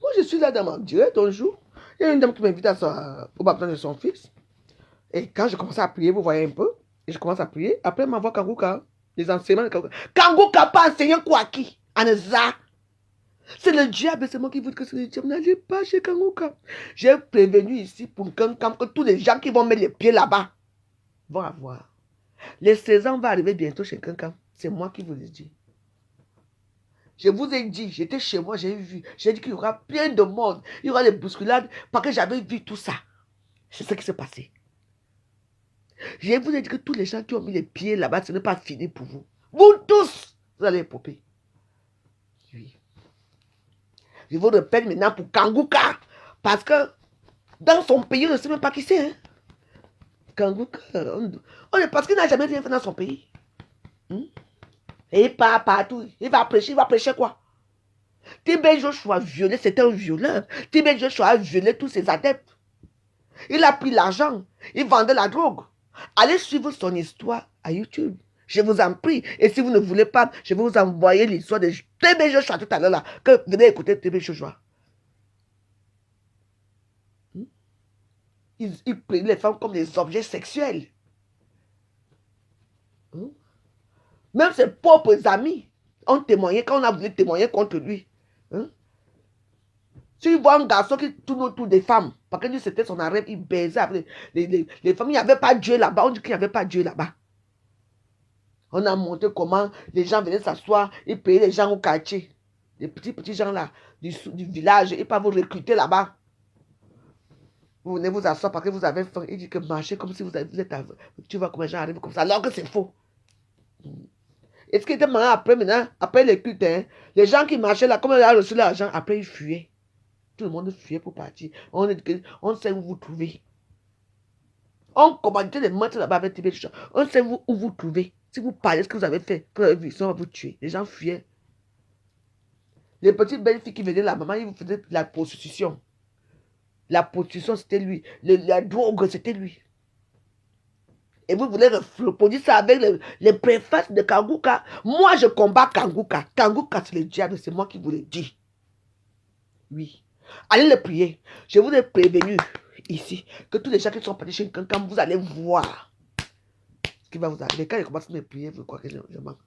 Moi, je suis là dans mon direct un jour. Il y a une dame qui m'invite au baptême de son fils. Et quand je commence à prier, vous voyez un peu, et je commence à prier, après elle m'envoie Kanguka, les enseignements de Kanguka. Kanguka pas enseigné quoi à qui? Aneza. C'est le diable, c'est moi qui vous dis que c'est le diable. N'allez pas chez Kanguka. J'ai prévenu ici pour que tous les gens qui vont mettre les pieds là-bas vont avoir. Les 16 ans vont arriver bientôt chez quelqu'un. C'est moi qui vous le dis. Je vous ai dit, j'étais chez moi, j'ai vu. J'ai dit qu'il y aura plein de monde. Il y aura des bousculades parce que j'avais vu tout ça. C'est ce qui s'est passé. Je vous ai dit que tous les gens qui ont mis les pieds là-bas, ce n'est pas fini pour vous. Vous tous, vous allez époper. Oui. Je vous répète maintenant pour Kanguka. Parce que dans son pays, on ne sait même pas qui c'est. Hein? Kanguka, parce qu'il n'a jamais rien fait dans son pays. Et il part partout. Il va prêcher quoi? Tibé Joshua violé, c'était un violeur. Tibé Joshua a violé tous ses adeptes. Il a pris l'argent. Il vendait la drogue. Allez suivre son histoire à YouTube. Je vous en prie. Et si vous ne voulez pas, je vais vous envoyer l'histoire de TB Joshua tout à l'heure là. Que venez écouter TB Joshua. Il prenait les femmes comme des objets sexuels. Même ses propres amis ont témoigné quand on a voulu témoigner contre lui. Si il voit un garçon qui tourne autour des femmes, parce que c'était son arrêt, il baisait avec les femmes. Il n'y avait pas Dieu là-bas. On dit qu'il n'y avait pas Dieu là-bas. On a montré comment les gens venaient s'asseoir, ils payaient les gens au quartier. Les petits gens là, du village, ils peuvent vous recruter là-bas. Vous venez vous asseoir parce que vous avez faim. Il dit que marchez comme si vous êtes à... Tu vois comment les gens arrivent comme ça, alors que c'est faux. Et ce qui était marrant après, maintenant, après les cultes, hein, les gens qui marchaient là, comme ils ont reçu l'argent, après ils fuyaient. Tout le monde fuyait pour partir. On sait où vous trouvez. On commandait les meurtres là-bas avec TV. On sait où vous trouvez. Si vous parlez de ce que vous avez fait, que vous avez vu, ça va vous tuer. Les gens fuyaient. Les petites belles filles qui venaient là, maman, ils vous faisaient la prostitution. La prostitution, c'était lui. La drogue, c'était lui. Et vous voulez reproduire ça avec les préfaces de Kanguka. Moi, je combats Kanguka. Kanguka, c'est le diable, c'est moi qui vous le dis. Oui. Allez le prier. Je vous ai prévenu ici que tous les gens qui sont partis chez quelqu'un, vous allez voir ce qui va vous arriver. Quand ils commencent à me prier, vous croyez que je manque.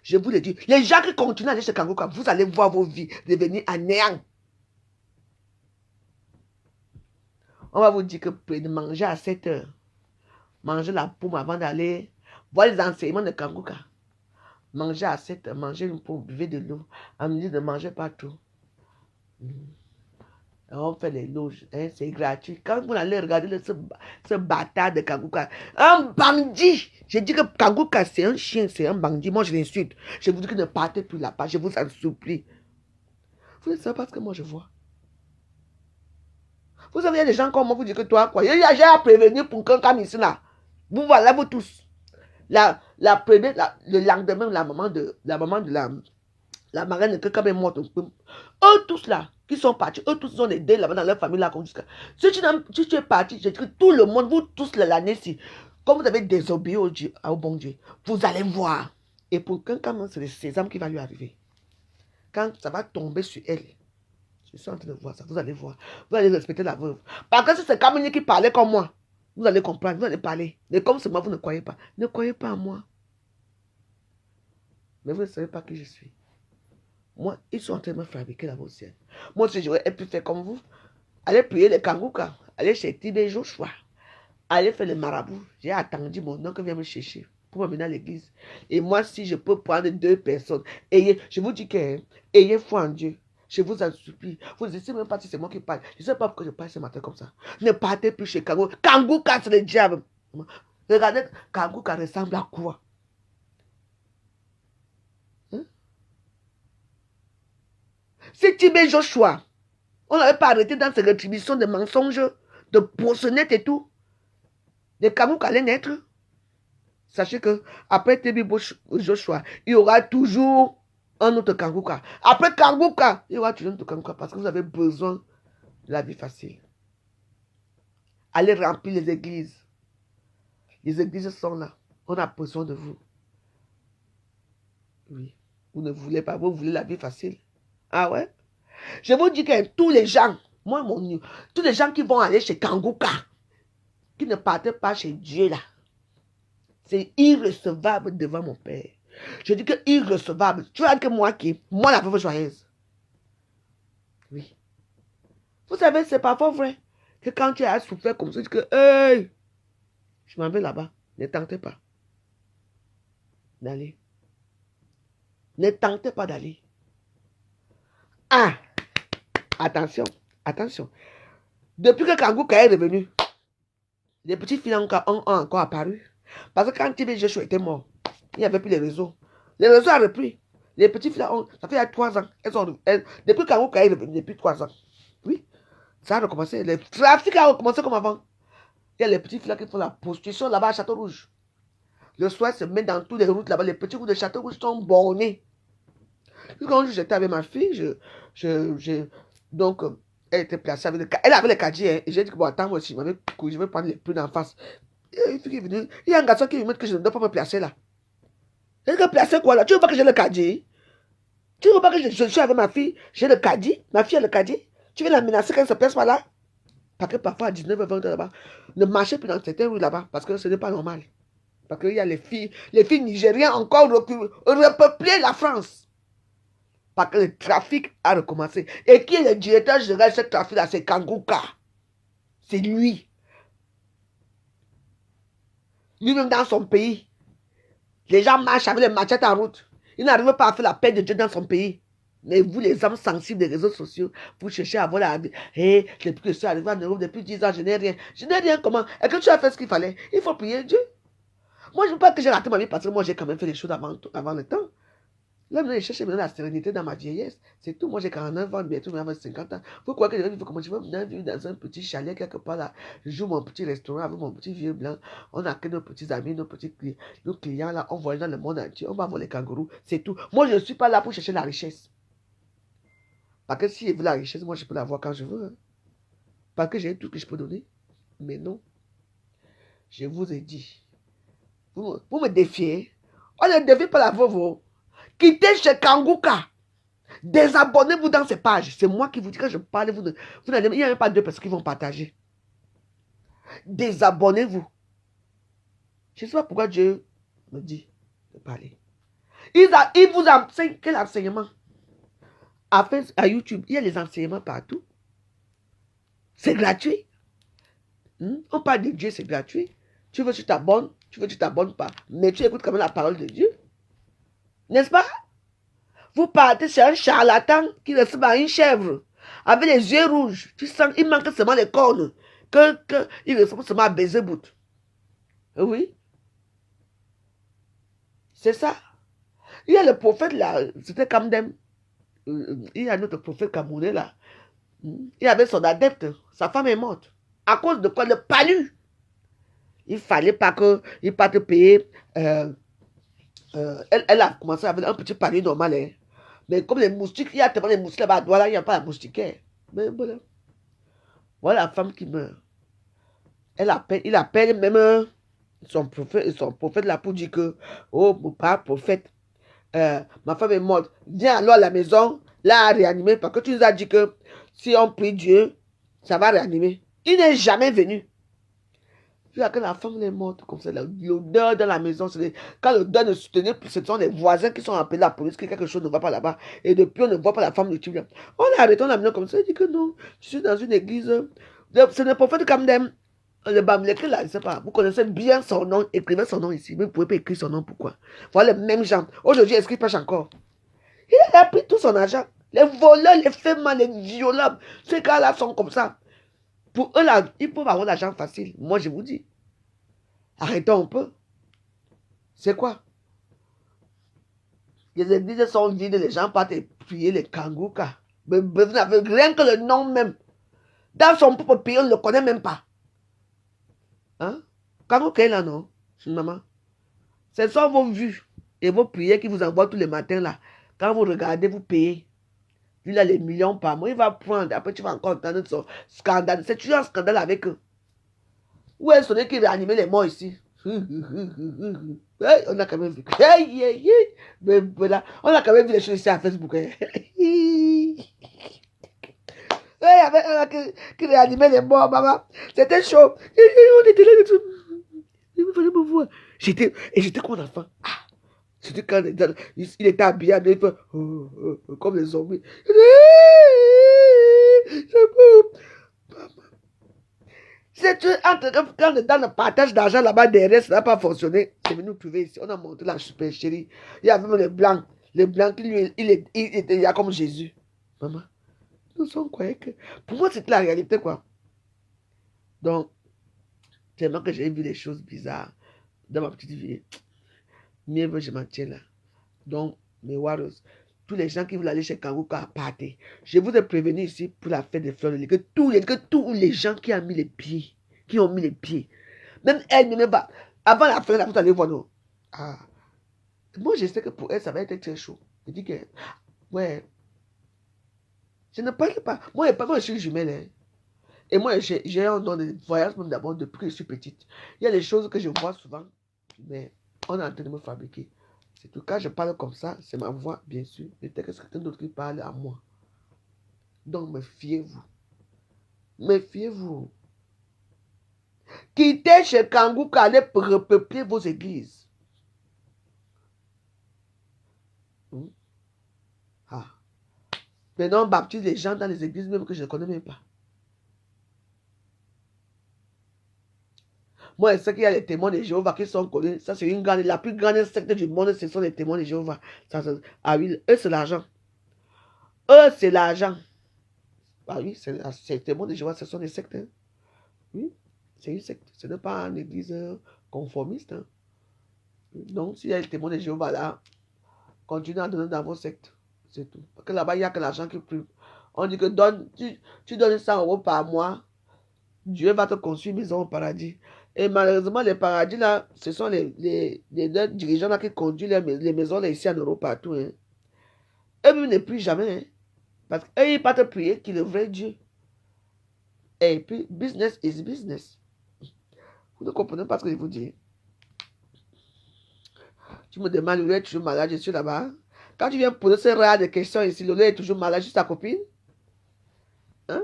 Je vous le dis. Les gens qui continuent à aller chez Kanguka, vous allez voir vos vies devenir à néant. On va vous dire que de manger à 7 heures. Manger la pomme avant d'aller voir les enseignements de Kanguka. Manger à 7 heures, manger une pomme, buvez de l'eau. On me dit de manger partout. On fait les loges, hein, c'est gratuit. Quand vous allez regarder ce bâtard de Kanguka, un bandit. Je dis que Kanguka, c'est un chien, c'est un bandit. Moi, je l'insulte. Je vous dis que ne partez plus là-bas. Je vous en supplie. Vous ne savez pas ce que moi je vois. Vous savez, il y a des gens comme moi, vous dites que toi, quoi. J'ai à prévenir pour quelqu'un ici, là. Vous voilà, vous tous. Le lendemain, la maman de la marraine de quelqu'un est morte. Eux tous là, qui sont partis, eux tous ont aidé là-bas dans leur famille là. Si tu es parti, je dis que tout le monde, vous tous l'année-ci, comme vous avez désobéi au bon Dieu, vous allez voir. Et pour quelqu'un, c'est le sésame qui va lui arriver. Quand ça va tomber sur elle, je suis en train de voir ça, vous allez voir. Vous allez respecter la veuve. Parce que si c'est Kamini qui parlait comme moi, vous allez comprendre, vous allez parler. Mais comme c'est moi, vous ne croyez pas. Ne croyez pas à moi. Mais vous ne savez pas qui je suis. Moi, ils sont en train de me fabriquer la ciel. Moi, si j'aurais pu faire comme vous, allez prier les Kanguka, allez chez Tibé Joshua, allez faire les marabouts. J'ai attendu mon oncle vient me chercher pour m'amener à l'église. Et moi, si je peux prendre 2 personnes, je vous dis que, ayez foi en Dieu. Je vous en supplie. Vous ne savez même pas si c'est moi qui parle. Je ne sais pas pourquoi je parle ce matin comme ça. Ne partez plus chez Kanguka. Kanguka, c'est le diable. Regardez, Kanguka ressemble à quoi? Si Tibé Joshua, on n'avait pas arrêté dans ces rétributions de mensonges, de poissonnettes et tout, les Kanguka allaient naître. Sachez que après Tibé Joshua, il y aura toujours un autre Kanguka. Après Kanguka, il y aura toujours un autre Kanguka parce que vous avez besoin de la vie facile. Allez remplir les églises. Les églises sont là. On a besoin de vous. Oui. Vous ne voulez pas, vous voulez la vie facile. Ah ouais? Je vous dis que tous les gens, tous les gens qui vont aller chez Kangouka, qui ne partent pas chez Dieu là, c'est irrecevable devant mon Père. Je dis que irrecevable. Tu vois que moi la veuve joyeuse. Oui. Vous savez, c'est parfois vrai que quand tu as souffert comme ça, tu dis que, hey, je m'en vais là-bas. Ne tentez pas d'aller. Ne tentez pas d'aller. Ah, attention, attention. Depuis que Kangouka est revenu, les petits filles ont encore apparu. Parce que quand Tibé Joshua était mort, il n'y avait plus les réseaux. Les réseaux ont repris. Les petits filles, ça fait 3 ans. Depuis que Kangouka est revenu, depuis 3 ans. Oui, ça a recommencé. Le trafic a recommencé comme avant. Il y a les petits filles qui font la prostitution là-bas à Château-Rouge. Le soir, se met dans toutes les routes là-bas. Les petits routes de Château-Rouge sont bornés. Quand j'étais avec ma fille, donc, elle était placée avec elle avait le caddie. Hein, et j'ai dit que bon, attends, moi aussi, je vais prendre les plumes en face. Il y a un garçon qui me dit que je ne dois pas me placer là. Je dis que placer quoi là? Tu veux pas que j'ai le caddie? Tu veux pas que je suis avec ma fille? J'ai le caddie. Ma fille a le caddie. Tu veux la menacer quand elle se place pas là? Parce que parfois à 19h, 20h là-bas, ne marchez plus dans certaines rues là-bas parce que ce n'est pas normal. Parce qu'il y a les filles nigériennes encore repeuplées la France. Parce que le trafic a recommencé. Et qui est le directeur général de ce trafic-là? C'est Kangouka. C'est lui. Lui-même dans son pays. Les gens marchent avec les machettes en route. Ils n'arrivent pas à faire la paix de Dieu dans son pays. Mais vous, les hommes sensibles des réseaux sociaux, vous cherchez à avoir la vie. Hé, depuis que je suis arrivé en Europe depuis 10 ans, je n'ai rien. Je n'ai rien comment? Et que tu as fait ce qu'il fallait. Il faut prier Dieu. Moi, je ne veux pas que j'ai raté ma vie parce que moi, j'ai quand même fait les choses avant le temps. Là, je cherche maintenant la sérénité dans ma vieillesse. C'est tout. Moi, j'ai 49 ans, bientôt, je vais avoir 50 ans. Vous croyez que je vais vivre comment je veux vivre dans un petit chalet quelque part là. Je joue mon petit restaurant avec mon petit vieux blanc. On a que nos petits amis, nos clients là. On voyage dans le monde entier. On va voir les kangourous. C'est tout. Moi, je ne suis pas là pour chercher la richesse. Parce que si je veux la richesse, moi, je peux l'avoir quand je veux. Hein. Parce que j'ai tout que je peux donner. Mais non. Je vous ai dit. Vous me défiez. On ne défie pas la veuve. Quittez chez Kangouka. Désabonnez-vous dans ces pages. C'est moi qui vous dis que je parle. Il n'y a même pas 2 personnes qui vont partager. Désabonnez-vous. Je ne sais pas pourquoi Dieu me dit de parler. Il vous enseigne quel enseignement? À YouTube, il y a les enseignements partout. C'est gratuit. On parle de Dieu, c'est gratuit. Tu veux, tu t'abonnes. Tu veux, tu t'abonnes pas. Mais tu écoutes quand même la parole de Dieu. N'est-ce pas? Vous partez chez un charlatan qui ressemble à une chèvre, avec les yeux rouges. Tu sens, il manque seulement les cornes. Il ressemble seulement à Bézébout. Oui. C'est ça. Il y a le prophète là, c'était Kamdem. Il y a notre prophète camerounais là. Il avait son adepte. Sa femme est morte. À cause de quoi? Le palu. Il fallait pas qu'il parte payer. Elle a commencé avec un petit palu normal. Hein. Mais comme les moustiques, il y a tellement de moustiques là-bas, voilà, il n'y a pas la moustiquaire. Mais voilà. Voilà la femme qui meurt. Il appelle même son prophète là pour dire que, oh, mon père prophète, ma femme est morte. Viens alors à la maison, là, à réanimer, parce que tu nous as dit que si on prie Dieu, ça va réanimer. Il n'est jamais venu. Quand la femme est morte, comme ça, l'odeur dans la maison, quand l'odeur ne soutenait plus, ce sont les voisins qui sont appelés la police, que quelque chose ne va pas là-bas. Et depuis, on ne voit pas la femme de Tibia. On a arrêté, on a amené comme ça, il dit que non, je suis dans une église. C'est le prophète de Kamdem. Le Bamleke là, je ne sais pas, vous connaissez bien son nom, écrivez son nom ici, mais vous ne pouvez pas écrire son nom, pourquoi? Voilà les mêmes gens. Aujourd'hui, est-ce qu'il pêche encore? Il a pris tout son argent. Les voleurs, les femmes, les violents, ces gars-là sont comme ça. Pour eux, là, ils peuvent avoir l'argent facile. Moi, je vous dis. Arrêtons un peu. C'est quoi? Les églises sont vides, les gens partent prier les Kangouka. Mais vous n'avez rien que le nom même. Dans son propre pays, on ne le connaît même pas. Hein? Kangouka est là, non? Maman. Ce sont vos vues et vos prières qui vous envoient tous les matins là. Quand vous regardez, vous payez. Il a les millions par mois, il va prendre. Après, tu vas encore entendre son scandale. C'est toujours un scandale avec eux. Où est celui qui réanimait les morts ici? Hey, on a quand même vu. Mais voilà, on a quand même vu les choses ici à Facebook. là qui réanimait les morts, maman. C'était chaud. On était là, il fallait me voir. J'étais comme un enfant. Ah, c'était quand il était habillé, il fait, comme les zombies. C'est quand dans le partage d'argent là-bas derrière, ça n'a pas fonctionné. C'est venu nous trouver ici. On a monté la super chérie. Il y avait même les blancs. Les blancs qui lui, il était là comme Jésus. Maman, nous sommes croyés que. Pour moi, c'est la réalité, quoi. Donc, tellement que j'ai vu des choses bizarres dans ma petite vie. Mieux vaut je m'en tiens là. Donc, mes warriors, tous les gens qui veulent aller chez Kanguka, partez. Je vous ai prévenu ici pour la fête des fleurs de lys, que tous les gens qui ont mis les pieds, même elle, même pas, avant la fin, vous allez voir, non. Ah, moi, je sais que pour elle, ça va être très chaud. Je dis que, ouais, je ne parle pas. Moi, je suis jumelle, hein. Et moi, j'ai un don de voyage, même d'abord, depuis que je suis petite. Il y a des choses que je vois souvent, mais on est en train de me fabriquer. C'est tout. Quand je parle comme ça, c'est ma voix, bien sûr. Mais peut-être que c'est quelqu'un d'autre qui parle à moi. Donc, méfiez-vous. Méfiez-vous. Quittez chez Kanguka, allez repeupler vos églises. Ah. Maintenant, on baptise les gens dans les églises même que je ne connais même pas. Moi, je sais qu'il y a les témoins de Jéhovah qui sont connus. Ça, c'est la plus grande secte du monde, ce sont les témoins de Jéhovah. Ah oui, eux, c'est l'argent. Eux, c'est l'argent. Ah oui, c'est les témoins de Jéhovah, ce sont des sectes. Hein. Oui, c'est une secte. Ce n'est pas une église conformiste. Hein. Donc, s'il y a les témoins de Jéhovah là, continuez à donner dans vos sectes. C'est tout. Parce que là-bas, il n'y a que l'argent qui prie. On dit que tu donnes 100 euros par mois, Dieu va te construire une maison au paradis. Et malheureusement, les paradis là, ce sont les dirigeants là qui conduisent les maisons là, ici en Europe partout. Hein. Eux-mêmes ne prient jamais. Hein. Parce qu'eux, ils partent prier qui est le vrai Dieu. Et puis, business is business. Vous ne comprenez pas ce que je vous dis. Tu me demandes, Lolo est toujours malade, je suis là-bas. Quand tu viens poser ce rare de questions ici, Lolo est toujours malade, juste ta copine. Hein?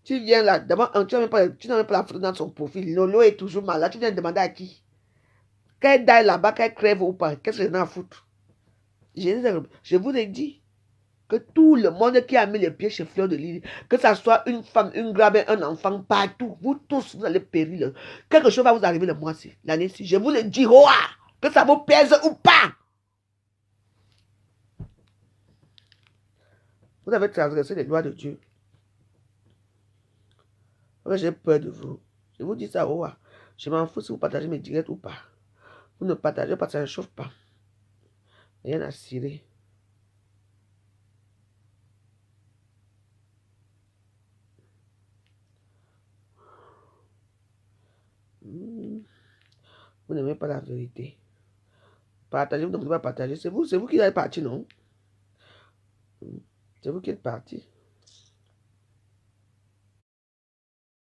Tu viens là, d'abord, tu n'as même pas la photo dans son profil. Lolo est toujours malade. Tu viens demander à qui? Qu'elle daille là-bas, qu'elle crève ou pas. Qu'est-ce que j'en ai à foutre? Je vous ai dit que tout le monde qui a mis les pieds chez Fleur de Lys, que ce soit une femme, une grabe, un enfant, partout, vous tous, vous allez périr. Quelque chose va vous arriver le mois-ci, l'année-ci. Je vous le dis, que ça vous pèse ou pas. Vous avez transgressé les lois de Dieu. J'ai peur de vous. Je vous dis ça, je m'en fous si vous partagez mes directs ou pas. Vous ne partagez pas, ça ne chauffe pas. Rien à cirer. Vous n'aimez pas la vérité. Partagez, vous ne pouvez pas partager. C'est vous qui êtes parti, non? C'est vous qui êtes parti.